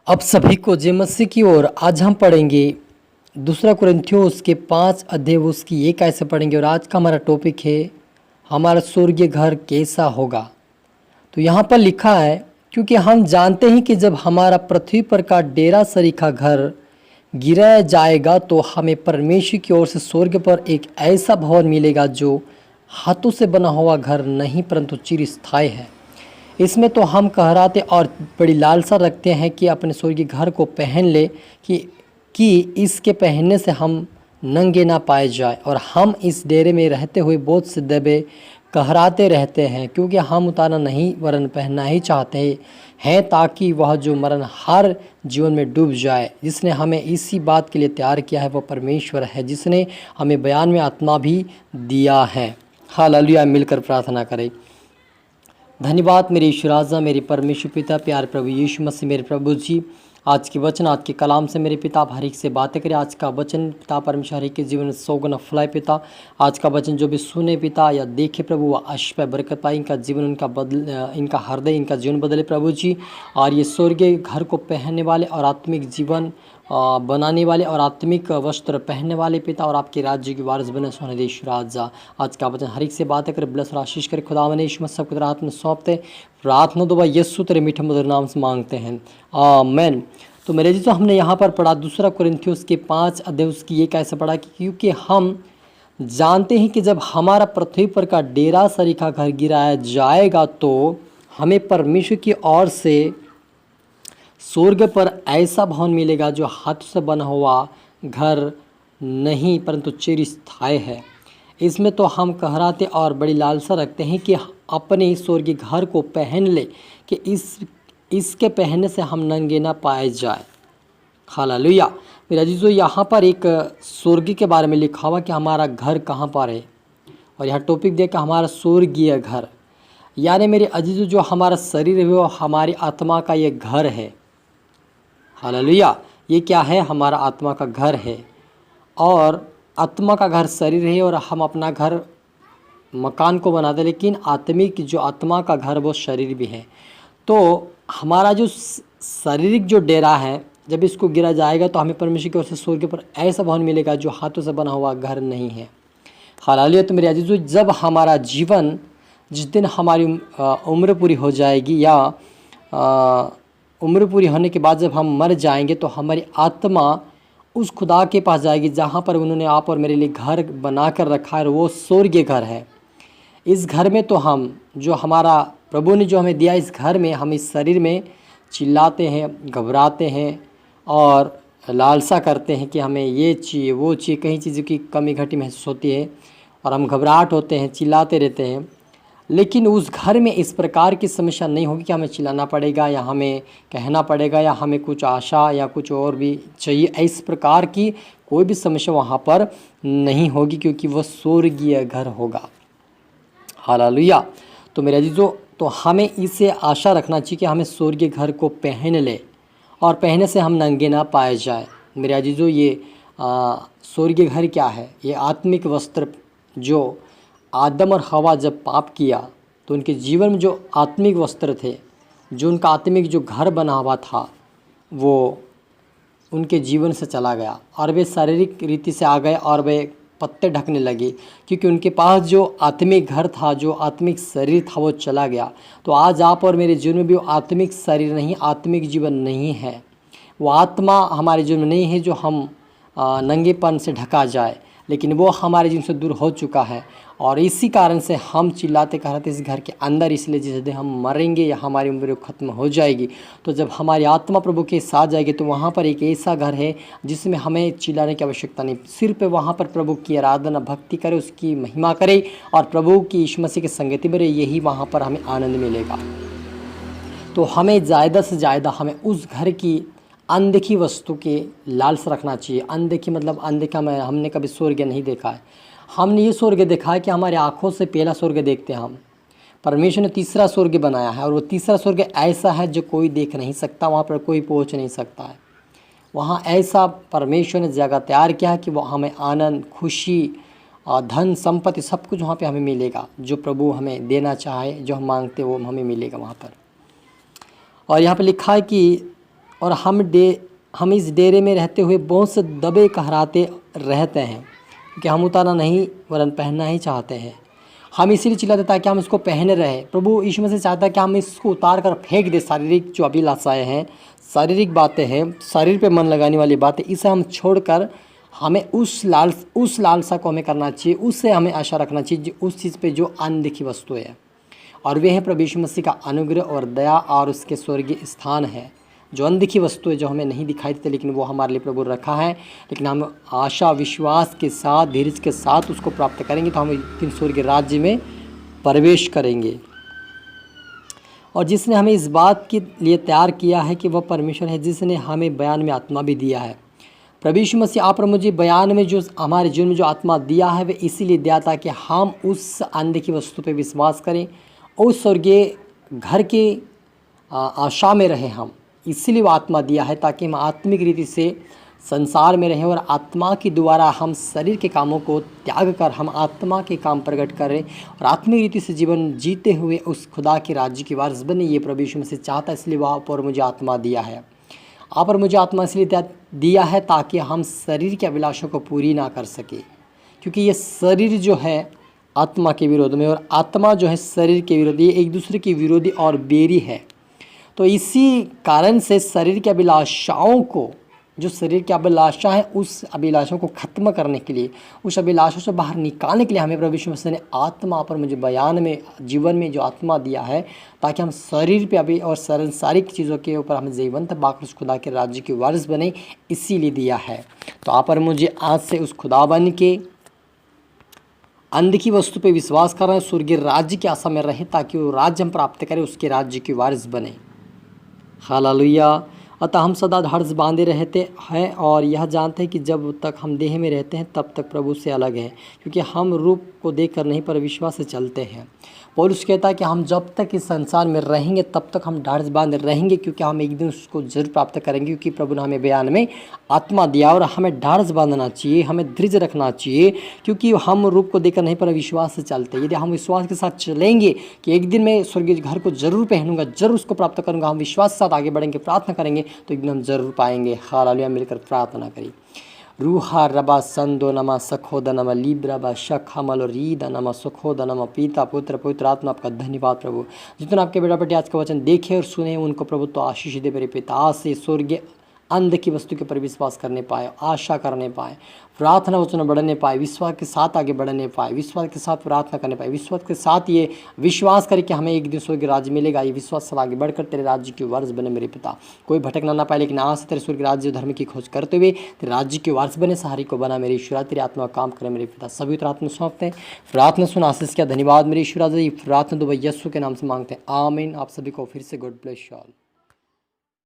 अब सभी को जय मसीह की ओर। आज हम पढ़ेंगे दूसरा कुरिन्थियों उसके 5 अध्याय उसकी 1 ऐसे पढ़ेंगे। और आज का हमारा टॉपिक है हमारा स्वर्गीय घर कैसा होगा। तो यहाँ पर लिखा है, क्योंकि हम जानते हैं कि जब हमारा पृथ्वी पर का डेरा सरीखा घर गिराया जाएगा तो हमें परमेश्वर की ओर से स्वर्ग पर एक ऐसा भवन मिलेगा जो हाथों से बना हुआ घर नहीं परंतु चिरस्थायी है। इसमें तो हम कहराते और बड़ी लालसा रखते हैं कि अपने स्वर्गीय घर को पहन ले कि इसके पहनने से हम नंगे ना पाए जाए। और हम इस डेरे में रहते हुए बहुत से दबे कहराते रहते हैं, क्योंकि हम उतारना नहीं वरन पहनना ही चाहते हैं, ताकि वह जो मरण हर जीवन में डूब जाए। जिसने हमें इसी बात के लिए तैयार किया है वह परमेश्वर है, जिसने हमें बयान में आत्मा भी दिया है। हालेलुया। मिलकर प्रार्थना करें। धन्यवाद मेरे ईश्वर राजा, मेरे परमेश्वर पिता, प्यार प्रभु यीशु मसीह, मेरे प्रभु जी, आज के वचन, आज के कलाम से मेरे पिता हर एक से बातें करें। आज का वचन पिता परमेश्वर हर एक के जीवन में 100 गुना फैलाए पिता। आज का वचन जो भी सुने पिता या देखे प्रभु वह आशीष पे बरकत पाए, इनका जीवन इनका हृदय इनका जीवन बदले प्रभु जी। और ये स्वर्गीय घर को पहनने वाले और आत्मिक जीवन बनाने वाले और आत्मिक वस्त्र पहनने वाले पिता और आपके राज्य की वारिस बने सोने देश राजा। आज का वचन हर एक से बातें कर ब्लस और आशीष करे। खुदा ने यीशु मसीह सबको हाथ में सौंपते प्रार्थना दुआ यीशु तेरे मीठे मधुर नाम से मांगते हैं, आमीन। तो मेरे जी, तो हमने यहाँ पर पढ़ा दूसरा कुरिन्थियों उसके 5 अध्याय उसकी 1 ऐसे पढ़ा कि क्योंकि हम जानते हैं कि जब हमारा पृथ्वी पर का डेरा सरीखा घर गिराया जाएगा तो हमें परमेश्वर की ओर से स्वर्ग पर ऐसा भवन मिलेगा जो हाथ से बना हुआ घर नहीं परंतु चिरस्थायी है। इसमें तो हम कहराते और बड़ी लालसा रखते हैं कि अपने स्वर्गीय घर को पहन ले कि इसके पहनने से हम नंगे ना पाए जाए। हालेलुया। मेरा अजीजों, यहाँ पर एक स्वर्ग के बारे में लिखा हुआ कि हमारा घर कहाँ पर है, और यहाँ टॉपिक देखा हमारा स्वर्गीय घर, यानी मेरे अजीजों जो हमारा शरीर है वो हमारी आत्मा का ये घर है। हालेलुया। ये क्या है? हमारा आत्मा का घर है, और आत्मा का घर शरीर है और हम अपना घर मकान को बनाते, लेकिन आत्मिक जो आत्मा का घर वो शरीर भी है। तो हमारा जो शारीरिक जो डेरा है जब इसको गिरा जाएगा तो हमें परमेश्वर की ओर से स्वर्ग पर ऐसा भवन मिलेगा जो हाथों से बना हुआ घर नहीं है। हालेलुया। तो मेरे अजीजों, जब हमारा जीवन जिस दिन हमारी उम्र पूरी हो जाएगी या उम्र पूरी होने के बाद जब हम मर जाएंगे तो हमारी आत्मा उस खुदा के पास जाएगी जहाँ पर उन्होंने आप और मेरे लिए घर बना कर रखा है, वो स्वर्गीय घर है। इस घर में तो हम जो हमारा प्रभु ने जो हमें दिया, इस घर में हम इस शरीर में चिल्लाते हैं, घबराते हैं और लालसा करते हैं कि हमें ये चाहिए वो चाहिए, कई चीज़ों की कमी घटी महसूस होती है और हम घबराहट होते हैं, चिल्लाते रहते हैं। लेकिन उस घर में इस प्रकार की समस्या नहीं होगी कि हमें चिल्लाना पड़ेगा या हमें कहना पड़ेगा या हमें कुछ आशा या कुछ और भी चाहिए। इस प्रकार की कोई भी समस्या वहाँ पर नहीं होगी, क्योंकि वह स्वर्गीय घर होगा। हालेलुया। तो मेरे अजीजों, तो हमें इसे आशा रखना चाहिए कि हमें स्वर्गीय घर को पहन ले और पहनने से हम नंगे ना पाए जाए। मेरे अजीजों, ये स्वर्गीय घर क्या है? ये आत्मिक वस्त्र जो आदम और हवा जब पाप किया तो उनके जीवन में जो आत्मिक वस्त्र थे, जो उनका आत्मिक जो घर बना हुआ था, वो उनके जीवन से चला गया और वे शारीरिक रीति से आ गए और वे पत्ते ढकने लगे, क्योंकि उनके पास जो आत्मिक घर था, जो आत्मिक शरीर था, वो चला गया। तो आज आप और मेरे जीवन में भी वो आत्मिक शरीर नहीं, आत्मिक जीवन नहीं है, वो आत्मा हमारे जीवन में नहीं है जो हम नंगेपन से ढका जाए, लेकिन वो हमारे जीवन से दूर हो चुका है। और इसी कारण से हम चिल्लाते कहते इस घर के अंदर, इसलिए जिस दिन हम मरेंगे या हमारी उम्र खत्म हो जाएगी तो जब हमारी आत्मा प्रभु के साथ जाएगी तो वहाँ पर एक ऐसा घर है जिसमें हमें चिल्लाने की आवश्यकता नहीं, सिर्फ वहाँ पर प्रभु की आराधना भक्ति करे, उसकी महिमा करे और प्रभु की यीशु मसीह की संगति में रहे, यही वहाँ पर हमें आनंद मिलेगा। तो हमें ज़्यादा से ज़्यादा हमें उस घर की अनदेखी वस्तु के लालसा रखना चाहिए। अनदेखी मतलब अनदेखा में हमने कभी स्वर्ग नहीं देखा है, हमने ये स्वर्ग देखा है कि हमारे आँखों से पहला स्वर्ग देखते हैं हम। परमेश्वर ने तीसरा स्वर्ग बनाया है और वो तीसरा स्वर्ग ऐसा है जो कोई देख नहीं सकता, वहाँ पर कोई पहुँच नहीं सकता है। वहाँ ऐसा परमेश्वर ने जगह तैयार किया है कि वो हमें आनंद, खुशी, धन संपत्ति सब कुछ वहाँ पे हमें मिलेगा। जो प्रभु हमें देना चाहे, जो हम मांगते वो हमें मिलेगा वहाँ पर। और यहाँ पे लिखा है कि और हम इस डेरे में रहते हुए बहुत से दबे कहराते रहते हैं, क्योंकि हम उतारना नहीं वरन पहनना ही चाहते हैं। हम इसीलिए चिल्लाते ताकि हम इसको पहने रहे। प्रभु यीशु मसीह चाहता है कि हम इसको उतार कर फेंक दे। शारीरिक जो अभिलाषाएँ हैं, शारीरिक बातें हैं, शरीर पे मन लगाने वाली बातें, इसे हम छोड़कर हमें उस लालसा को हमें करना चाहिए, उससे हमें आशा रखना चाहिए उस चीज़ पे जो अनदेखी वस्तु है, और वे है प्रभु यीशु मसीह का अनुग्रह और दया और उसके स्वर्गीय स्थान है। जो अनदेखी वस्तु है, जो हमें नहीं दिखाई देती, लेकिन वो हमारे लिए प्रभु रखा है, लेकिन हम आशा विश्वास के साथ, धीरज के साथ उसको प्राप्त करेंगे तो हम एक दिन स्वर्गीय राज्य में प्रवेश करेंगे। और जिसने हमें इस बात के लिए तैयार किया है कि वह परमेश्वर है, जिसने हमें बयान में आत्मा भी दिया है। प्रभु यीशु मसीह आप और मुझे बयान में जो हमारे जीवन में जो आत्मा दिया है, वह इसीलिए दिया ताकि हम उस अनदेखी वस्तु पे विश्वास करें, उस स्वर्गीय घर के आशा में रहें। हम इसीलिए वो आत्मा दिया है ताकि हम आत्मिक रीति से संसार में रहें और आत्मा के द्वारा हम शरीर के कामों को त्याग कर हम आत्मा के काम प्रकट करें और आत्मिक रीति से जीवन जीते हुए उस खुदा के राज्य की वारिस बने। ये प्रभु यीशु मसीह चाहता है, इसलिए वह आप और मुझे आत्मा दिया है। आप और मुझे आत्मा इसलिए दिया है ताकि हम शरीर के अभिलाषों को पूरी ना कर सके, क्योंकि ये शरीर जो है आत्मा के विरोध में और आत्मा जो है शरीर के विरोधी, एक दूसरे के विरोधी और बेरी है। तो इसी कारण से शरीर के अभिलाषाओं को, जो शरीर की अभिलाषा है, उस अभिलाषाओं को ख़त्म करने के लिए, उस अभिलाषों से बाहर निकालने के लिए हमें प्रभु यीशु मसीह ने आत्मा पर मुझे बयान में जीवन में जो आत्मा दिया है, ताकि हम शरीर पे अभी और सांसारिक चीज़ों के ऊपर हम जीवंत बाकर उस खुदा के राज्य की वारिस बने, इसीलिए दिया है। तो आप और मुझे आज से उस खुदा बन के अनदेखी वस्तु पे विश्वास कर रहे हैं, स्वर्गीय राज्य की आशा में रहे, ताकि वो राज्य हम प्राप्त करें, उसके राज्य की वारिस बने। हालेलुया। अतः हम सदा धैर्य बांधे रहते हैं और यह जानते हैं कि जब तक हम देह में रहते हैं तब तक प्रभु से अलग हैं, क्योंकि हम रूप को देखकर नहीं पर विश्वास से चलते हैं। पौलुस कहता है कि हम जब तक इस संसार में रहेंगे तब तक हम धैर्य बांधे रहेंगे, क्योंकि हम एक दिन उसको जरूर प्राप्त करेंगे, क्योंकि प्रभु ने हमें बयान में आत्मा दिया और हमें धैर्य बांधना चाहिए, हमें धैर्य रखना चाहिए, क्योंकि हम रूप को देखकर नहीं पर विश्वास से चलते। यदि हम विश्वास के साथ चलेंगे कि एक दिन मैं स्वर्गीय घर को जरूर पहनूंगा, जरूर उसको प्राप्त करूंगा, हम विश्वास के साथ आगे बढ़ेंगे, प्रार्थना करेंगे तो एक दिन हम जरूर पाएंगे। हालेलुया। मिलकर प्रार्थना करें। रूहा रबा संदो नमा सखोद नमा लिब्रबा शख हमल रीद नमा सुखोद नमा पिता पुत्र पवित्र आत्मा, आपका धन्यवाद प्रभु। जितने आपके बेटा बेटी आज का वचन देखे और सुने, उनको प्रभु तो आशीष दे मेरे पिता। आज से स्वर्गीय अनदेखी वस्तु के ऊपर विश्वास करने पाए, आशा करने पाए, प्रार्थना वचन बढ़ने पाए, विश्वास के साथ आगे बढ़ने पाए, विश्वास के साथ प्रार्थना करने पाए, विश्वास के साथ ये विश्वास करे कि हमें एक दिन स्वर्गीय राज्य मिलेगा। ये विश्वास से आगे बढ़कर तेरे राज्य की वारिस बने मेरे पिता। कोई भटकना ना पाए, लेकिन आज से तेरे स्वर्गीय राज्य धर्म की खोज करते हुए तेरे राज्य की वारिस बने, सहारी को बना मेरे ईश्वर। तेरे आत्मा काम करे मेरे पिता। सभी प्रार्थना सौंपते हैं, प्रार्थना सुन आशीष किया, धन्यवाद मेरे ईश्वर। प्रार्थना दो यीशु के नाम से मांगते हैं, आमीन। आप सभी को फिर से गॉड ब्लेस यू ऑल।